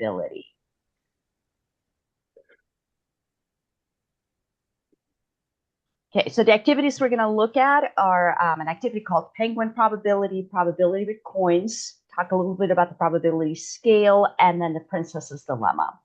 probability. Okay, so the activities we're going to look at are an activity called penguin probability, probability with coins, talk a little bit about the probability scale, and then the princess's dilemma.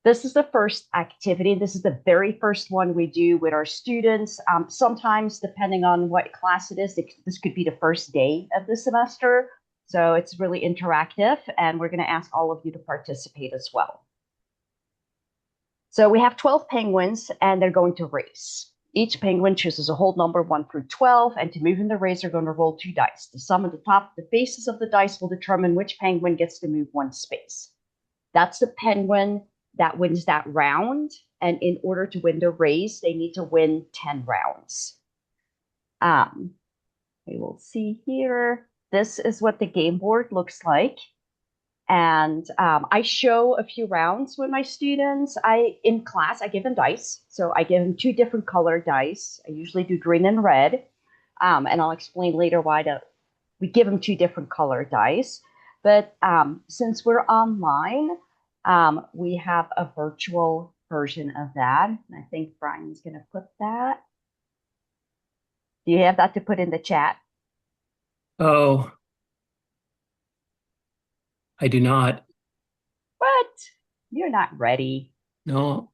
This is the first activity. This is the very first one we do with our students. Sometimes, depending on what class it is, this could be the first day of the semester. So it's really interactive, and we're going to ask all of you to participate as well. So we have 12 penguins, and they're going to race. Each penguin chooses a whole number 1 through 12, and to move in the race, they're going to roll 2 dice. The sum of the faces of the dice will determine which penguin gets to move 1 space. That's the penguin that wins that round, and in order to win the race, they need to win 10 rounds. We will see here. This is what the game board looks like. And I show a few rounds with my students. In class, I give them dice. So I give them 2 different colored dice. I usually do green and red. And I'll explain later why we give them 2 different colored dice. But since we're online, we have a virtual version of that. And I think Brian's going to put that. Do you have that to put in the chat? Oh, I do not. What? You're not ready. No.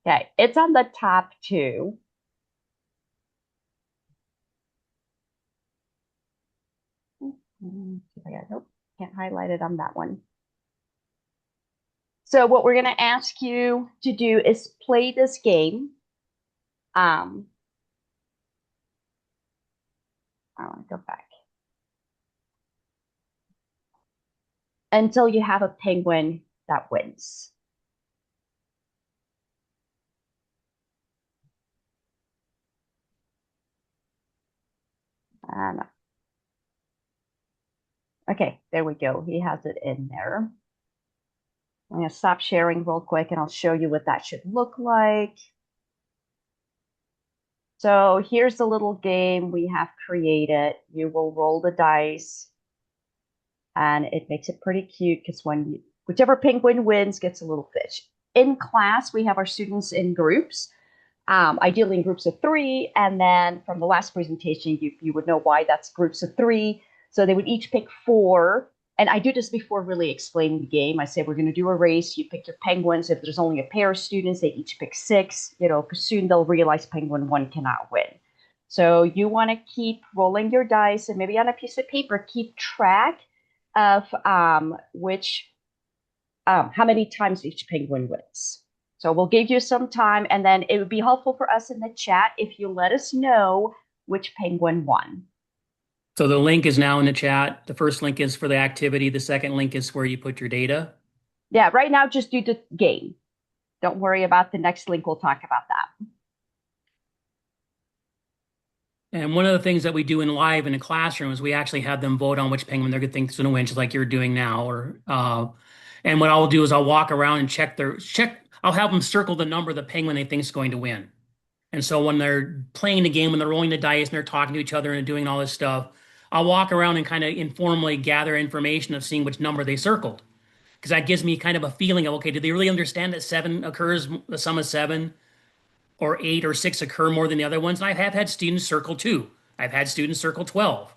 Okay, it's on the top 2. Nope, can't highlight it on that one. So what we're going to ask you to do is play this game. I want to go back. Until you have a penguin that wins. Okay, there we go. He has it in there. I'm going to stop sharing real quick and I'll show you what that should look like. So here's the little game we have created. You will roll the dice and it makes it pretty cute because whichever penguin wins gets a little fish. In class, we have our students in groups, ideally in groups of 3. And then from the last presentation, you would know why that's groups of 3. So they would each pick 4. And I do this before really explaining the game. I say, we're going to do a race. You pick your penguins. If there's only a pair of students, they each pick 6, because soon they'll realize penguin 1 cannot win. So you want to keep rolling your dice and maybe on a piece of paper, keep track of how many times each penguin wins. So we'll give you some time, and then it would be helpful for us in the chat if you let us know which penguin won. So the link is now in the chat. The first link is for the activity. The second link is where you put your data. Yeah, right now just do the game. Don't worry about the next link. We'll talk about that. And one of the things that we do in live in a classroom is we actually have them vote on which penguin they're going to think is going to win, just like you're doing now. And what I'll do is I'll walk around and check. I'll have them circle the number of the penguin they think is going to win. And so when they're playing the game, when they're rolling the dice and they're talking to each other and doing all this stuff, I'll walk around and kind of informally gather information of seeing which number they circled. Because that gives me kind of a feeling of, okay, do they really understand that 7 occurs, the sum of 7, or 8 or 6 occur more than the other ones? And I have had students circle 2. I've had students circle 12.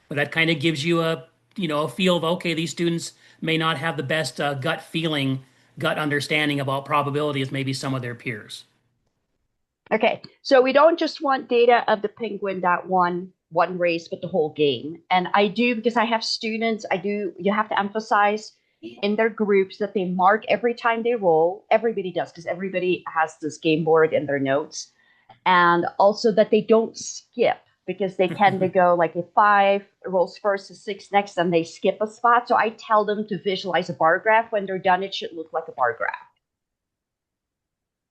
But that kind of gives you a feel of, okay, these students may not have the best gut feeling, gut understanding about probability as maybe some of their peers. Okay, so we don't just want data of the penguin that won one race, but the whole game. And I do, because I have students, you have to emphasize in their groups that they mark every time they roll. Everybody does, because everybody has this game board in their notes. And also that they don't skip, because they tend to go like if 5 rolls first, a 6 next, and they skip a spot. So I tell them to visualize a bar graph. When they're done, it should look like a bar graph.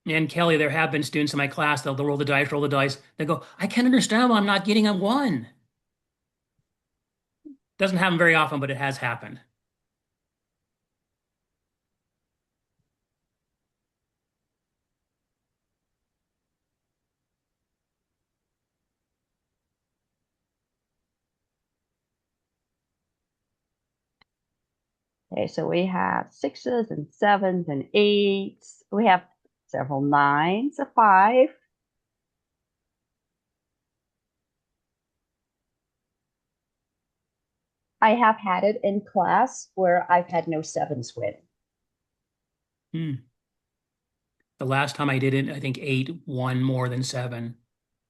And Kelly, there have been students in my class, they'll roll the dice, roll the dice. They go, I can't understand why I'm not getting a 1. Doesn't happen very often, but it has happened. Okay, so we have sixes and sevens and eights. We have several nines, a five. I have had it in class where I've had no sevens win. Hmm. The last time I did it, I think 8 won more than 7.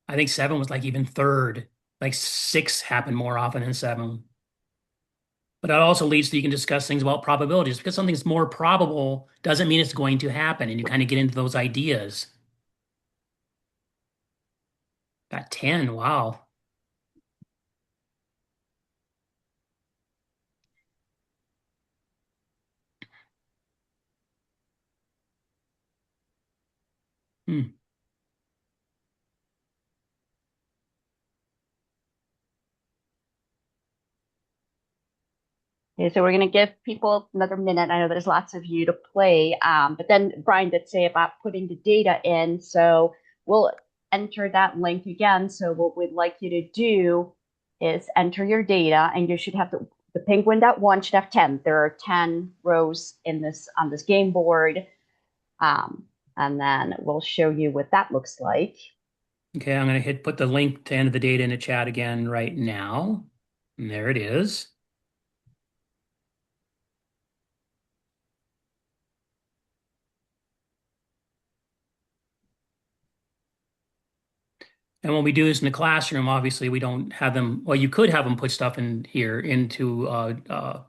I think 7 was like even third. Like 6 happened more often than 7. But that also leads to you can discuss things about probabilities because something's more probable doesn't mean it's going to happen. And you kind of get into those ideas. Got 10. Wow. Hmm. Okay, so we're going to give people another minute. I know there's lots of you to play, but then Brian did say about putting the data in. So we'll enter that link again. So what we'd like you to do is enter your data, and you should have the penguin that won should have 10. There are 10 rows in this on this game board. Um, and then we'll show you what that looks like. Okay, I'm going to put the link to enter the data in the chat again right now. And there it is. And when we do this in the classroom, obviously we don't have them, well, you could have them put stuff in here into a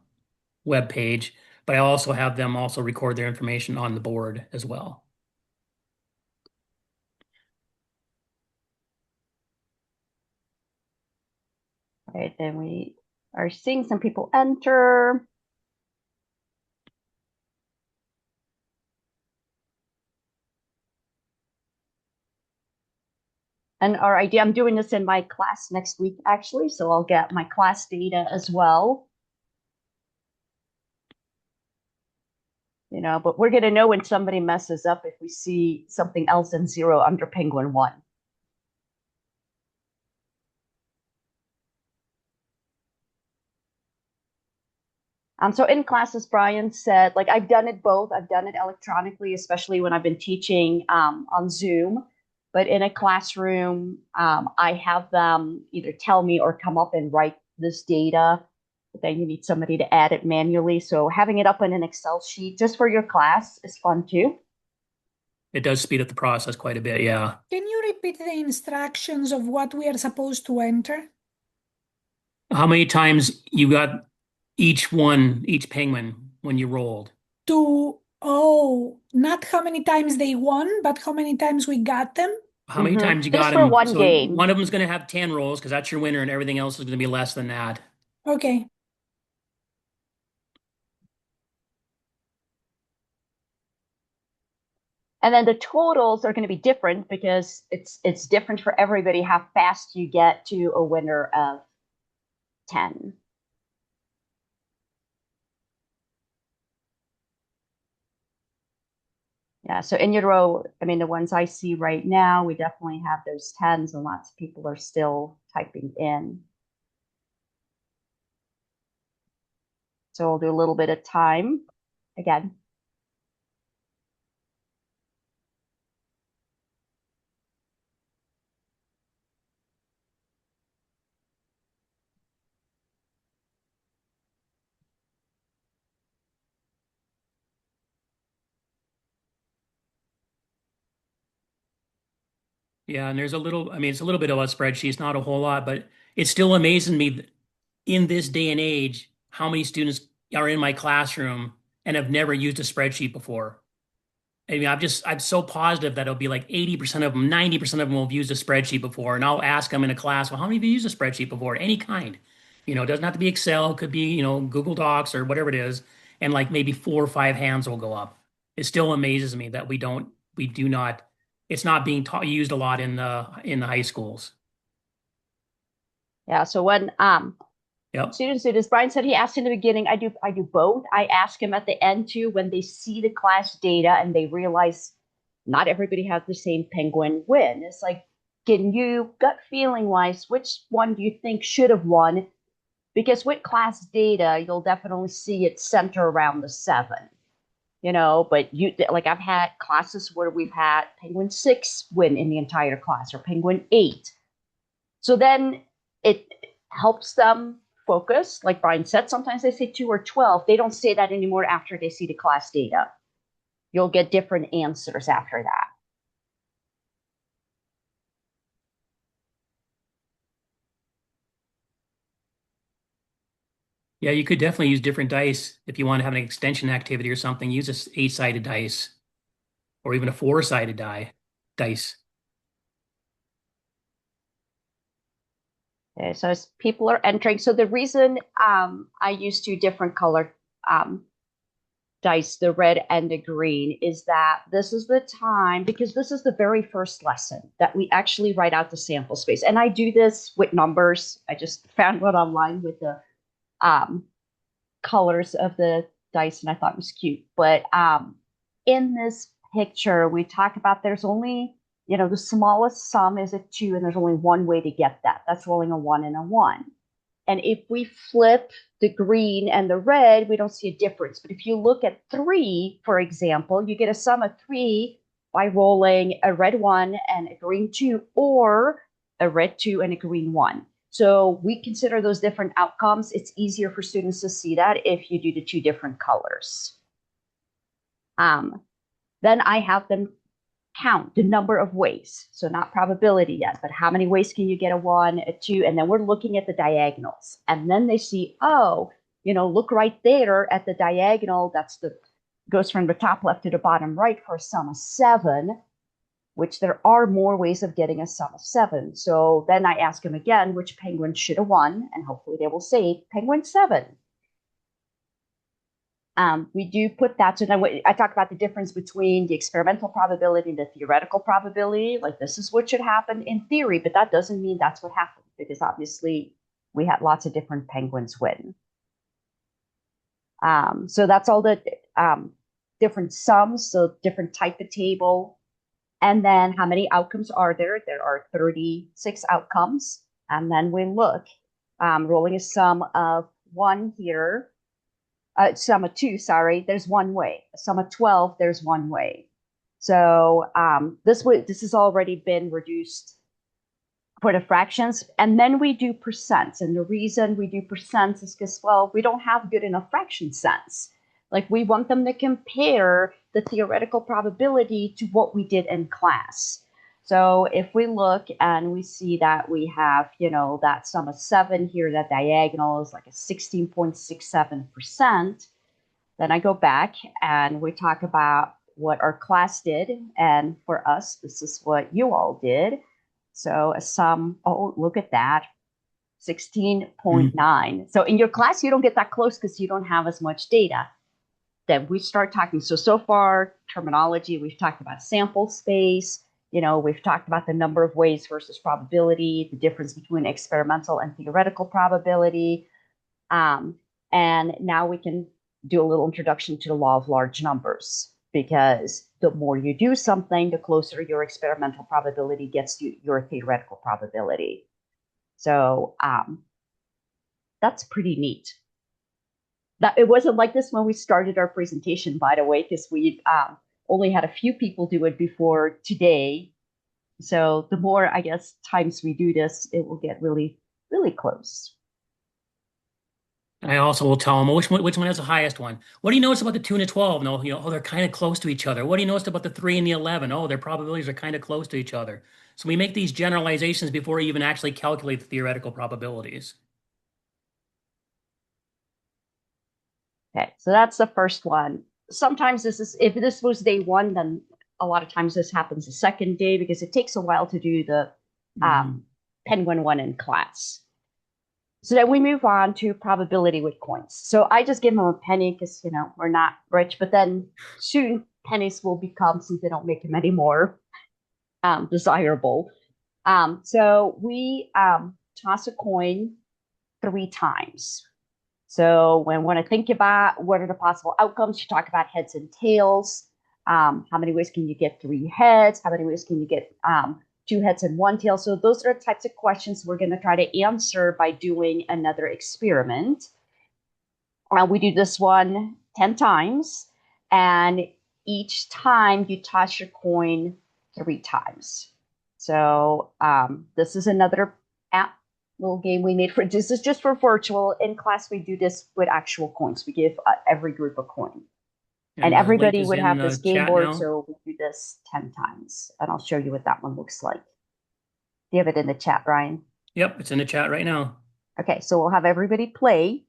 web page, but I also have them also record their information on the board as well. Right, and we are seeing some people enter. And our idea, I'm doing this in my class next week, actually, so I'll get my class data as well. You know, but we're going to know when somebody messes up if we see something else in zero under penguin one. So in classes, Brian said, like I've done it both. I've done it electronically, especially when I've been teaching on Zoom. But in a classroom, I have them either tell me or come up and write this data. But then you need somebody to add it manually. So having it up in an Excel sheet just for your class is fun too. It does speed up the process quite a bit, yeah. Can you repeat the instructions of what we are supposed to enter? How many times you got each penguin when you rolled? Not how many times they won, but how many times we got them? How many times you got Just for them? one So game. one of them's going to have 10 rolls because that's your winner, and everything else is going to be less than that. Okay. And then the totals are going to be different because it's different for everybody how fast you get to a winner of 10. Yeah, so in your row, I mean, the ones I see right now, we definitely have those 10s, and lots of people are still typing in. So we'll do a little bit of time again. Yeah, and there's a little, I mean, it's a little bit of a spreadsheet. It's not a whole lot, but it still amazes me in this day and age how many students are in my classroom and have never used a spreadsheet before. I mean, I'm so positive that it'll be like 80% of them, 90% of them will have used a spreadsheet before. And I'll ask them in a class, well, how many of you used a spreadsheet before? Any kind. It doesn't have to be Excel, it could be, Google Docs or whatever it is. And like maybe 4 or 5 hands will go up. It still amazes me that we do not, it's not being taught, used a lot in the high schools. Yeah, so when Yep. students do this, Brian said he asked in the beginning, I do both. I ask him at the end too when they see the class data and they realize not everybody has the same penguin win. It's like, can you gut feeling wise, which one do you think should have won because with class data, you'll definitely see it center around the 7, but like I've had classes where we've had Penguin 6 win in the entire class or Penguin 8. So then it helps them focus. Like Brian said, sometimes they say 2 or 12. They don't say that anymore after they see the class data. You'll get different answers after that. Yeah, you could definitely use different dice if you want to have an extension activity or something. Use a 8-sided dice or even a 4-sided dice. Okay, so as people are entering, so the reason I use 2 different colored dice, the red and the green, is that this is the time, because this is the very first lesson that we actually write out the sample space. And I do this with numbers. I just found one online with the colors of the dice, and I thought it was cute. But in this picture, we talk about there's only, the smallest sum is a 2, and there's only one way to get that. That's rolling a 1 and a 1. And if we flip the green and the red, we don't see a difference. But if you look at 3, for example, you get a sum of 3 by rolling a red 1 and a green 2, or a red 2 and a green 1. So we consider those different outcomes. It's easier for students to see that if you do the 2 different colors. Then I have them count the number of ways. So not probability yet, but how many ways can you get a 1, a 2? And then we're looking at the diagonals. And then they see, oh, look right there at the diagonal. Goes from the top left to the bottom right for a sum of 7, which there are more ways of getting a sum of 7. So then I ask them again, which penguin should have won? And hopefully they will say penguin 7. We do put that. So then I talk about the difference between the experimental probability and the theoretical probability. Like, this is what should happen in theory, but that doesn't mean that's what happened, because obviously we had lots of different penguins win. So that's all the different sums, so different type of table. And then how many outcomes are there? There are 36 outcomes. And then we look, rolling a sum of 1 here. Sum of 2, sorry, there's one way. A sum of 12, there's one way. So this has already been reduced for the fractions. And then we do percents. And the reason we do percents is because, well, we don't have good enough fraction sense. Like, we want them to compare the theoretical probability to what we did in class. So if we look and we see that we have, that sum of 7 here, that diagonal is like a 16.67%, then I go back and we talk about what our class did. And for us, this is what you all did. So a sum, oh, look at that, 16.9. So in your class, you don't get that close because you don't have as much data. Then we start talking. So far, terminology, we've talked about sample space. We've talked about the number of ways versus probability, the difference between experimental and theoretical probability. And now we can do a little introduction to the law of large numbers, because the more you do something, the closer your experimental probability gets to your theoretical probability. So that's pretty neat. That it wasn't like this when we started our presentation, by the way, because we only had a few people do it before today. So the more, I guess, times we do this, it will get really, really close. I also will tell them which one has the highest one. What do you notice about the 2 and the 12? No, they're kind of close to each other. What do you notice about the 3 and the 11? Oh, their probabilities are kind of close to each other. So we make these generalizations before we even actually calculate the theoretical probabilities. Okay, so that's the first one. Sometimes if this was day 1, then a lot of times this happens the second day, because it takes a while to do the penguin 1 in class. So then we move on to probability with coins. So I just give them a penny because, we're not rich, but then soon pennies will become, since they don't make them anymore, desirable. So we toss a coin 3 times. So when we want to think about what are the possible outcomes, you talk about heads and tails. How many ways can you get 3 heads? How many ways can you get two heads and one tail. So those are the types of questions we're going to try to answer by doing another experiment. We do this one 10 times, and each time you toss your coin 3 times. So this is another app little game we made for this is just for virtual. In class, we do this with actual coins. We give every group a coin. And the link everybody is would in have the this game chat board, now. so we do this 10 times. And I'll show you what that one looks like. Do you have it in the chat, Brian? Yep, it's in the chat right now. Okay, so we'll have everybody play.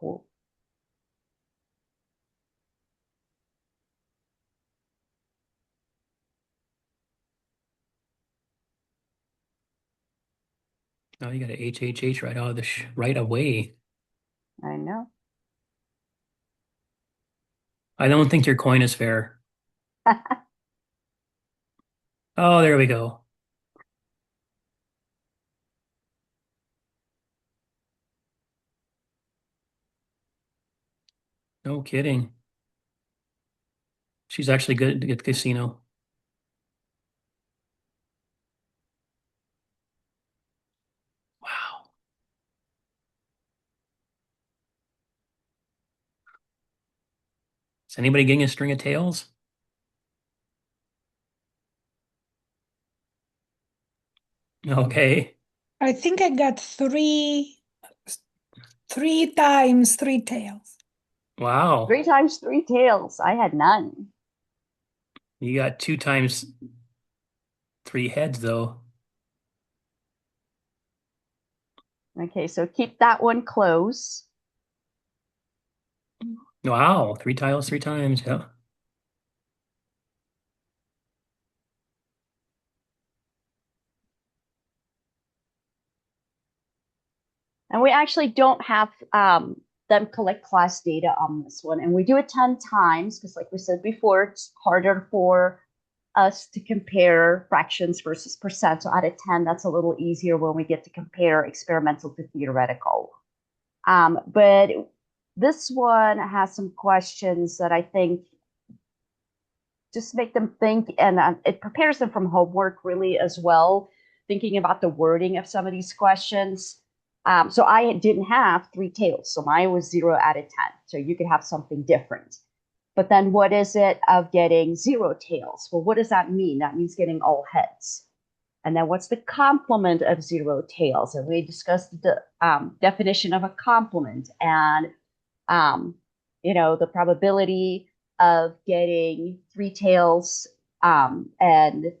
Cool. Oh, you got a HHH right out of the right away. I know. I don't think your coin is fair. Oh, there we go. No kidding. She's actually good at the casino. Wow. Is anybody getting a string of tails? Okay. I think I got three times 3 tails. Wow. 3 times 3 tails. I had none. You got 2 times 3 heads, though. Okay, so keep that one close. Wow. 3 tiles 3 times. Yeah. And we actually don't have them collect class data on this one. And we do it 10 times because, like we said before, it's harder for us to compare fractions versus percent. So out of 10, that's a little easier when we get to compare experimental to theoretical. But this one has some questions that I think just make them think, and it prepares them from homework really as well, thinking about the wording of some of these questions. So I didn't have 3 tails, so mine was 0 out of 10. So you could have something different. But then what is it of getting 0 tails? Well, what does that mean? That means getting all heads. And then what's the complement of 0 tails? And we discussed the definition of a complement and, the probability of getting 3 tails and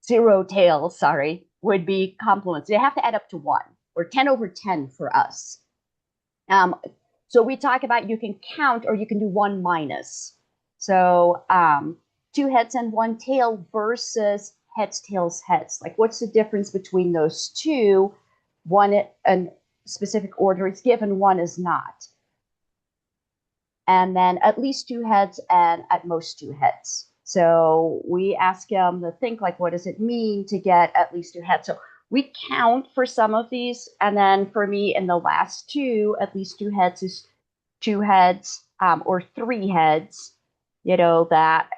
0 tails, would be complements. They have to add up to 1 or 10 over 10 for us. So we talk about you can count or you can do 1 minus. So 2 heads and 1 tail versus heads, tails, heads. Like what's the difference between those two? One in specific order is given, one is not. And then at least 2 heads and at most 2 heads. So we ask them to think like, what does it mean to get at least 2 heads? So we count for some of these. And then for me, in the last 2, at least 2 heads is 2 heads or 3 heads, that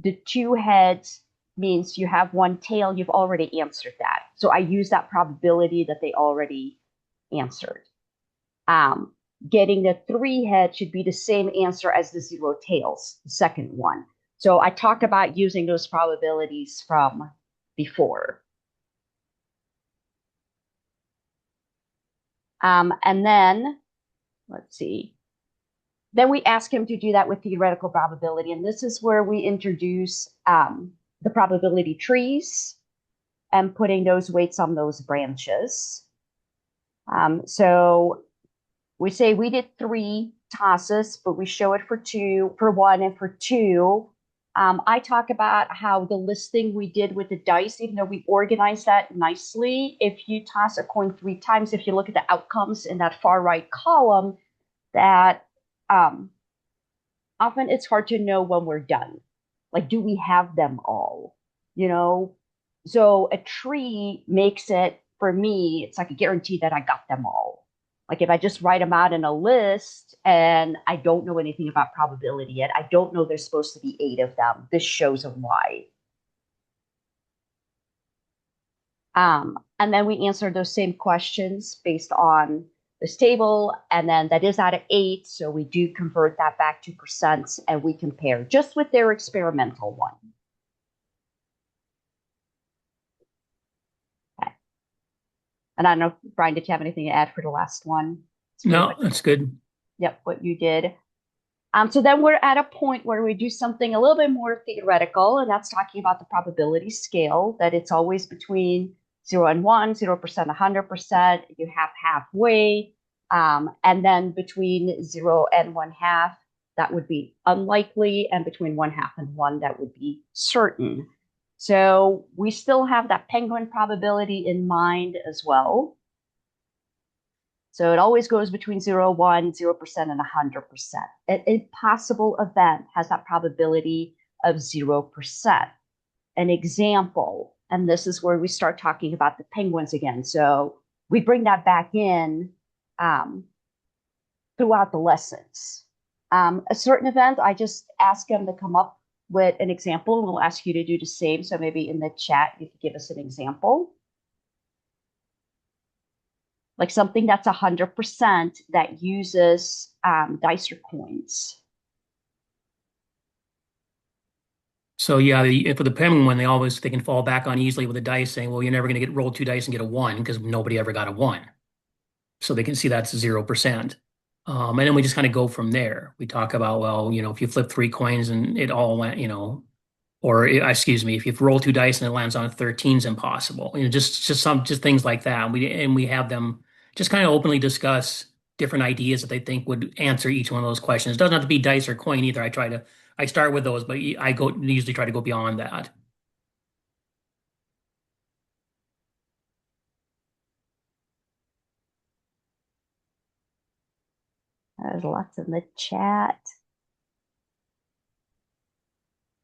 the 2 heads means you have 1 tail. You've already answered that. So I use that probability that they already answered. Getting the 3 heads should be the same answer as the 0 tails, the second one. So I talk about using those probabilities from before. And then, let's see. Then we ask him to do that with theoretical probability. And this is where we introduce the probability trees and putting those weights on those branches. So we say we did 3 tosses, but we show it for 2, for 1, and for 2. I talk about how the listing we did with the dice, even though we organized that nicely, if you toss a coin 3 times, if you look at the outcomes in that far right column, that often it's hard to know when we're done. Like, do we have them all? You know? So a tree makes it, for me, it's like a guarantee that I got them all. Like if I just write them out in a list and I don't know anything about probability yet, I don't know there's supposed to be 8 of them. This shows them why. And then we answer those same questions based on this table, and then that is out of 8, so we do convert that back to percents, and we compare just with their experimental one. Okay. And I don't know, Brian, did you have anything to add for the last one? No, that's good. Yep, what you did. So then we're at a point where we do something a little bit more theoretical, and that's talking about the probability scale, that it's always between 0 and 1, 0%, 100%. You have halfway. And then between 0 and 1/2, that would be unlikely. And between 1/2 and 1, that would be certain. So we still have that penguin probability in mind as well. So it always goes between 0, 1, 0%, and 100%. An impossible event has that probability of 0%. An example, and this is where we start talking about the penguins again. So we bring that back in throughout the lessons. A certain event, I just ask them to come up with an example, and we'll ask you to do the same. So maybe in the chat, you could give us an example. Like something that's 100% that uses dice or coins. So yeah, for the penguin one, they can fall back on easily with a dice, saying, "Well, you're never going to get rolled 2 dice and get a 1 because nobody ever got a 1." So they can see that's 0%. And then we just kind of go from there. We talk about, well, if you flip 3 coins and it all went, excuse me, if you roll 2 dice and it lands on a 13 is impossible. Just things like that. We have them just kind of openly discuss different ideas that they think would answer each one of those questions. It doesn't have to be dice or coin either. I start with those, but I usually try to go beyond that. There's lots in the chat.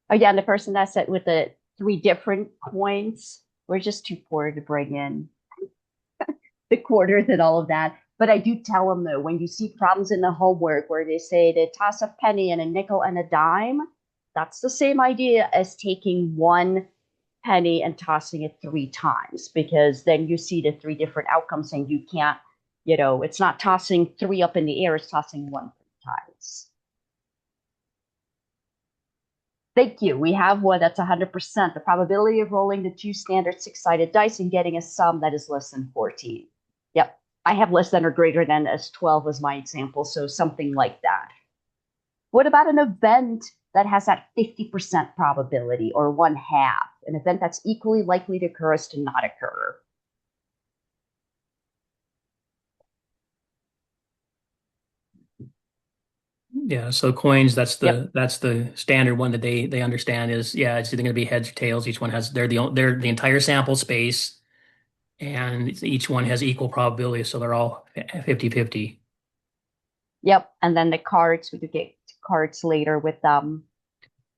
Oh yeah, and the person that said with the 3 different coins, we're just too poor to bring in the quarters and all of that. But I do tell them though, when you see problems in the homework where they say they toss a penny and a nickel and a dime, that's the same idea as taking 1 penny and tossing it 3 times, because then you see the 3 different outcomes and you can't, it's not tossing 3 up in the air, it's tossing 1 times. Thank you. We have one that's 100%. The probability of rolling the 2 standard 6-sided dice and getting a sum that is less than 14. Yep. I have less than or greater than as 12 was my example, so something like that. What about an event that has that 50% probability or 1/2? An event that's equally likely to occur as to not occur. Yeah, so coins, that's the standard one that they understand is, yeah, it's either going to be heads or tails. Each one has they're the entire sample space, and each one has equal probability, so they're all 50-50. Yep, and then the cards, we could get cards later with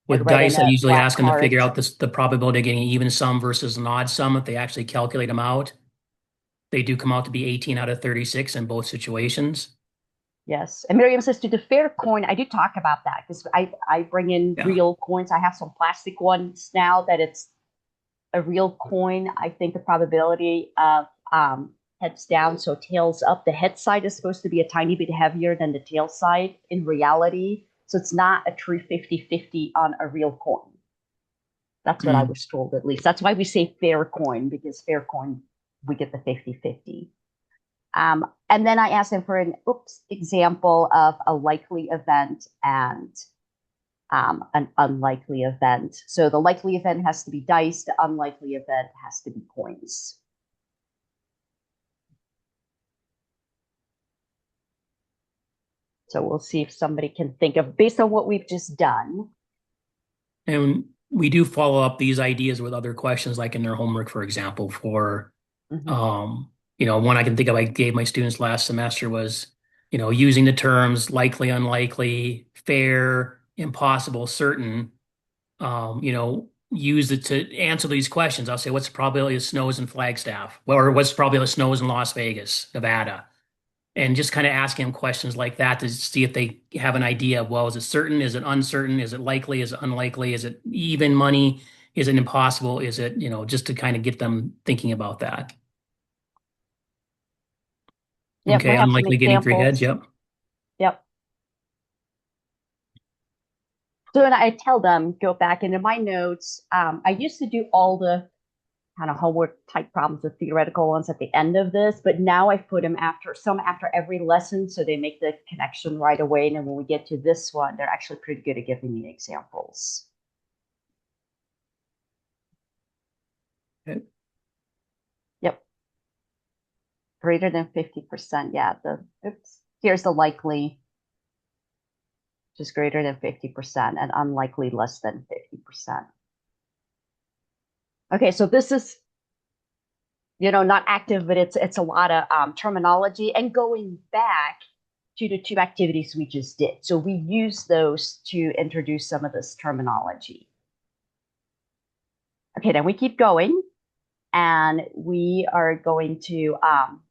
With red dice, and I a usually black ask them to figure card. out the probability of getting an even sum versus an odd sum. If they actually calculate them out, they do come out to be 18 out of 36 in both situations. Yes. And Miriam says, to the fair coin, I do talk about that because I bring in real coins. I have some plastic ones now that it's a real coin. I think the probability of heads down, so tails up, the head side is supposed to be a tiny bit heavier than the tail side in reality. So it's not a true 50-50 on a real coin. That's what I was told, at least. That's why we say fair coin, because fair coin, we get the 50-50. And then I asked him for an example of a likely event and an unlikely event. So the likely event has to be dice, the unlikely event has to be coins. So we'll see if somebody can think of, based on what we've just done, And we do follow up these ideas with other questions, like in their homework, for example, for Hmm. um, one I can think of I gave my students last semester was, using the terms likely, unlikely, fair, impossible, certain, use it to answer these questions. I'll say, what's the probability of snows in Flagstaff? Or what's the probability of snows in Las Vegas, Nevada? And just kind of asking them questions like that to see if they have an idea of, well, is it certain? Is it uncertain? Is it likely? Is it unlikely? Is it even money? Is it impossible? Is it, just to kind of get them thinking about that. Yep, we Okay, have some unlikely getting three heads. examples. Yep. Yep. So when I tell them, go back into my notes, I used to do all the kind of homework type problems, the theoretical ones at the end of this, but now I put them after every lesson so they make the connection right away. And then when we get to this one, they're actually pretty good at giving me examples. Okay. Yep. Greater than 50%. Yeah, here's the likely, just greater than 50%, and unlikely less than 50%. Okay, so this is, not active, but it's a lot of terminology and going back to the two activities we just did. So we use those to introduce some of this terminology. Okay, then we keep going, and we are going to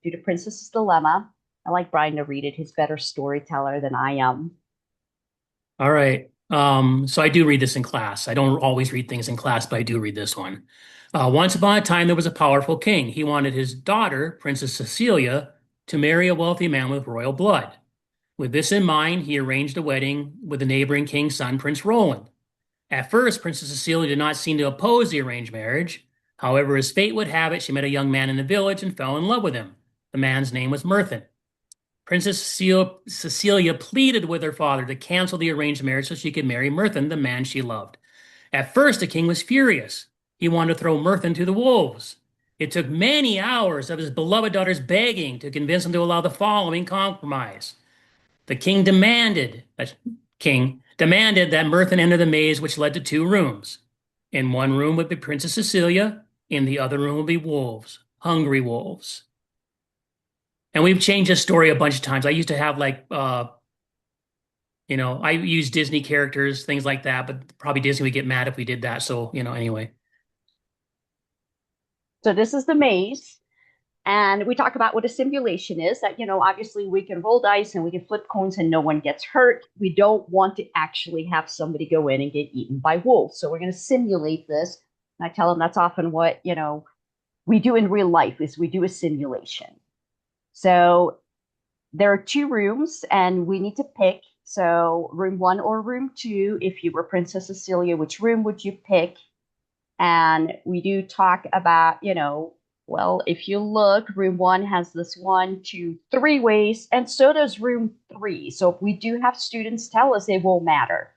do the Princess's Dilemma. I like Brian to read it. He's a better storyteller than I am. All right. So I do read this in class. I don't always read things in class, but I do read this one. Once upon a time, there was a powerful king. He wanted his daughter, Princess Cecilia, to marry a wealthy man with royal blood. With this in mind, he arranged a wedding with the neighboring king's son, Prince Roland. At first, Princess Cecilia did not seem to oppose the arranged marriage. However, as fate would have it, she met a young man in the village and fell in love with him. The man's name was Murthan. Princess Cecilia pleaded with her father to cancel the arranged marriage so she could marry Murthan, the man she loved. At first, the king was furious. He wanted to throw Murthan to the wolves. It took many hours of his beloved daughter's begging to convince him to allow the following compromise. The king demanded that Murthan enter the maze, which led to two rooms. In one room would be Princess Cecilia, in the other room would be wolves, hungry wolves. And we've changed this story a bunch of times. I used to have I use Disney characters, things like that, but probably Disney would get mad if we did that. So, anyway. So this is the maze. And we talk about what a simulation is that, obviously we can roll dice and we can flip coins and no one gets hurt. We don't want to actually have somebody go in and get eaten by wolves. So we're going to simulate this. And I tell them that's often what, we do in real life is we do a simulation. So there are two rooms and we need to pick. So room one or room two, if you were Princess Cecilia, which room would you pick? And we do talk about, well, if you look, room one has this 1, 2, 3 ways, and so does room three. So if we do have students tell us, it won't matter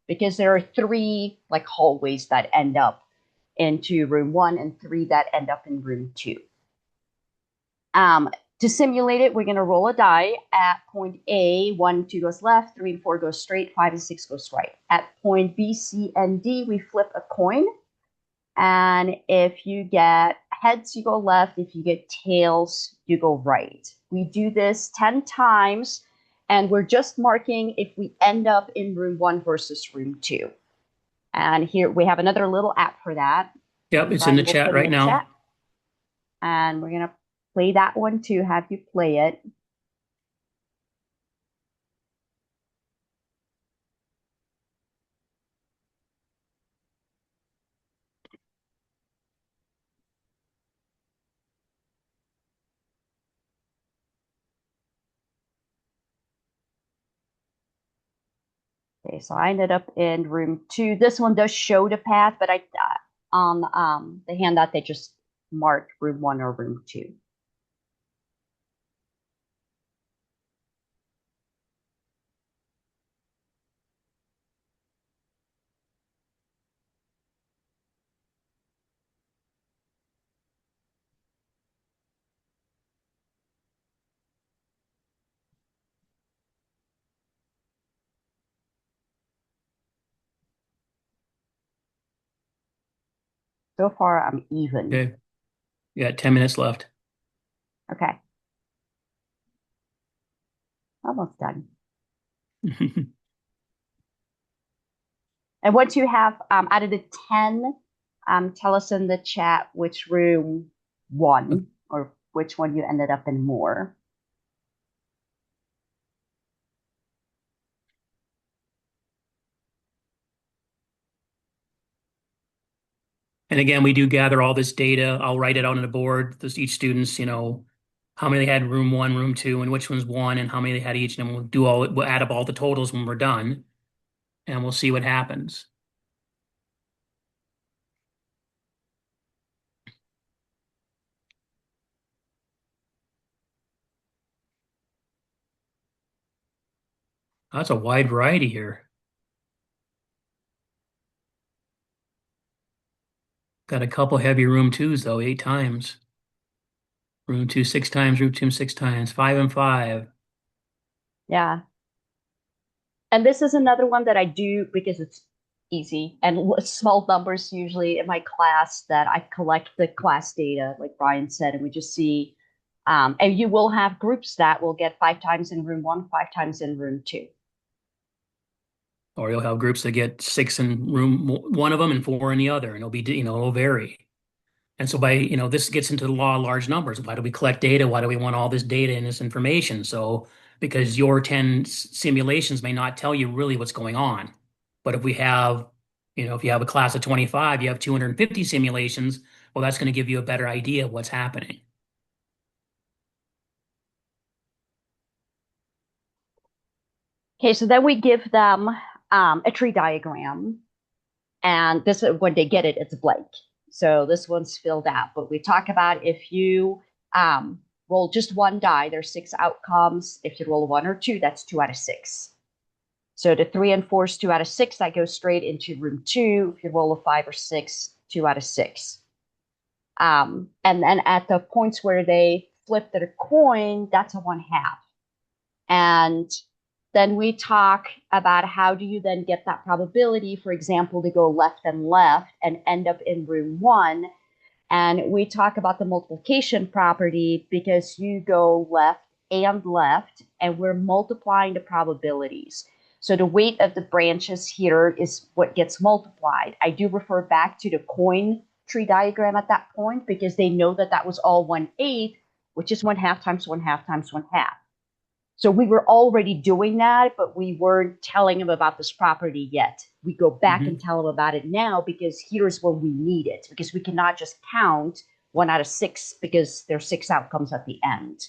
because there are three like hallways that end up into room one and three that end up in room two. Um, to simulate it, we're going to roll a die at point A. 1 and 2 goes left, 3 and 4 goes straight, 5 and 6 goes right. At point B, C, and D, we flip a coin. And if you get heads, you go left. If you get tails, you go right. We do this 10 times, and we're just marking if we end up in room one versus room two. And here we have another little app for that. Yep, And it's in the Brian will chat put in right the now. chat. And we're going to play that one too, have you play it. Okay, so I ended up in room two. This one does show the path, but I on the handout they just marked room one or room two. So far, I'm even. Okay. You got 10 minutes left. Okay, almost done. And once you have out of the 10, tell us in the chat which room won or which one you ended up in more. And again, we do gather all this data. I'll write it out on a board. This each student's, how many they had in room one, room two, and which ones won, and how many they had each. And we'll add up all the totals when we're done, and we'll see what happens. That's a wide variety here. Got a couple heavy room twos though, 8 times. Room two 6 times, room two 6 times, 5 and 5. Yeah. And this is another one that I do because it's easy and small numbers usually in my class that I collect the class data, like Brian said, and we just see. And you will have groups that will get 5 times in room one, 5 times in room two. Or you'll have groups that get 6 in room one of them and 4 in the other, and it'll vary. And so this gets into the law of large numbers. Why do we collect data? Why do we want all this data and this information? So, because your 10 simulations may not tell you really what's going on. But if you have a class of 25, you have 250 simulations, well, that's going to give you a better idea of what's happening. Okay, so then we give them a tree diagram. And this, when they get it, it's blank. So this one's filled out. But we talk about if you roll just one die, there's 6 outcomes. If you roll 1 or 2, that's 2 out of 6. So the 3 and 4 is 2 out of 6. That goes straight into room 2. If you roll a 5 or 6, 2 out of 6. And then at the points where they flip their coin, that's a 1/2. And then we talk about how do you then get that probability, for example, to go left and left and end up in room 1. And we talk about the multiplication property because you go left and we're multiplying the probabilities. So the weight of the branches here is what gets multiplied. I do refer back to the coin tree diagram at that point because they know that that was all 1/8, which is 1/2 times 1/2 times 1/2. So we were already doing that, but we weren't telling them about this property yet. We go back and tell them about it now because here's when we need it, because we cannot just count 1 out of 6 because there's 6 outcomes at the end.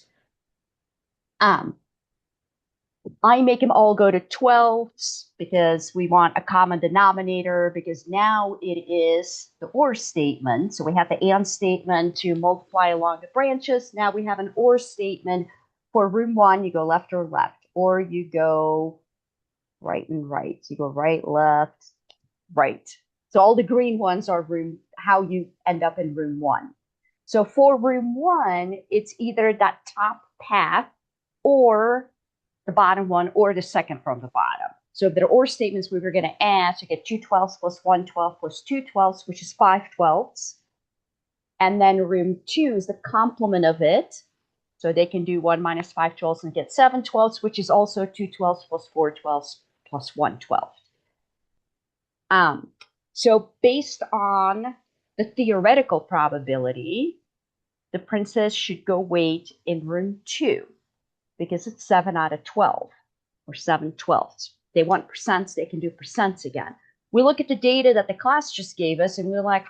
I make them all go to 12s because we want a common denominator because now it is the or statement. So we have the and statement to multiply along the branches. Now we have an or statement. For room 1, you go left or left, or you go right and right. So you go right, left, right. So all the green ones are how you end up in room 1. So for room 1, it's either that top path or the bottom one or the second from the bottom. So if there are or statements, we were going to add to get 2 12s plus 1 12 plus 2 12s, which is 5 12s. And then room 2 is the complement of it. So they can do 1 minus 5 12s and get 7 12s, which is also 2 12s plus 4 12s plus 1 12. So based on the theoretical probability, the princess should go wait in room 2 because it's 7 out of 12 or 7 12ths. They want percents, they can do percents again. We look at the data that the class just gave us and we're like,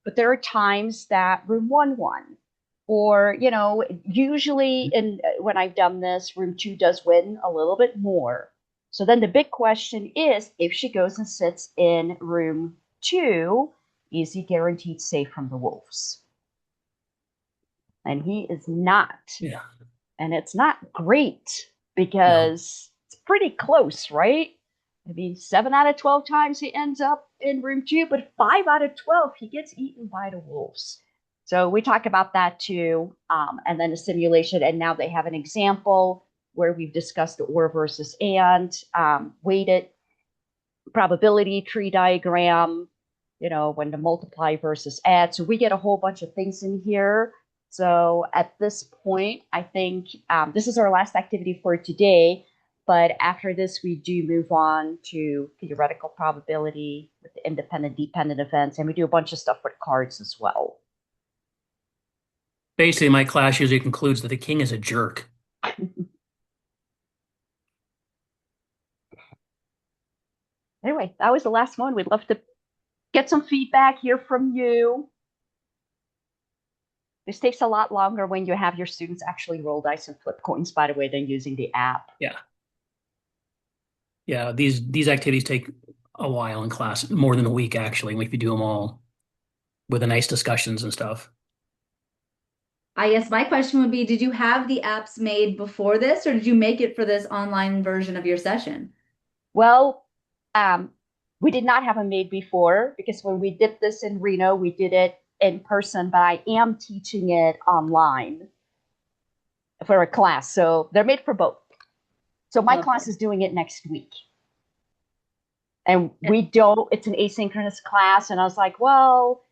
but there are times that room 1 won. Or, usually when I've done this, room 2 does win a little bit more. So then the big question is, if she goes and sits in room 2, is he guaranteed safe from the wolves? And he is not. Yeah. And it's not great because it's pretty close, right? I mean, 7 out of 12 times he ends up in room 2, but 5 out of 12 he gets eaten by the wolves. So we talk about that too, and then a simulation. And now they have an example where we've discussed the or versus and weighted probability tree diagram. when the multiply versus add. So we get a whole bunch of things in here. So at this point, I think this is our last activity for today. But after this, we do move on to theoretical probability with the independent, dependent events, and we do a bunch of stuff with cards as well. Basically, my class usually concludes that the king is a jerk. Anyway, that was the last one. We'd love to get some feedback, hear from you. This takes a lot longer when you have your students actually roll dice and flip coins, by the way, than using the app. Yeah. Yeah, these activities take a while in class, more than a week actually, if you do them all with the nice discussions and stuff. I guess my question would be, did you have the apps made before this, or did you make it for this online version of your session? Well, we did not have them made before because when we did this in Reno, we did it in person, but I am teaching it online for a class. So they're made for both. So my class is doing it next week. And it's an asynchronous class. And I was like, well,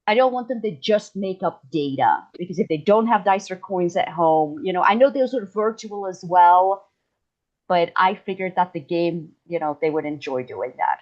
I don't want them to just make up data because if they don't have dice or coins at home, I know those are virtual as well, but I figured that the game, they would enjoy doing that.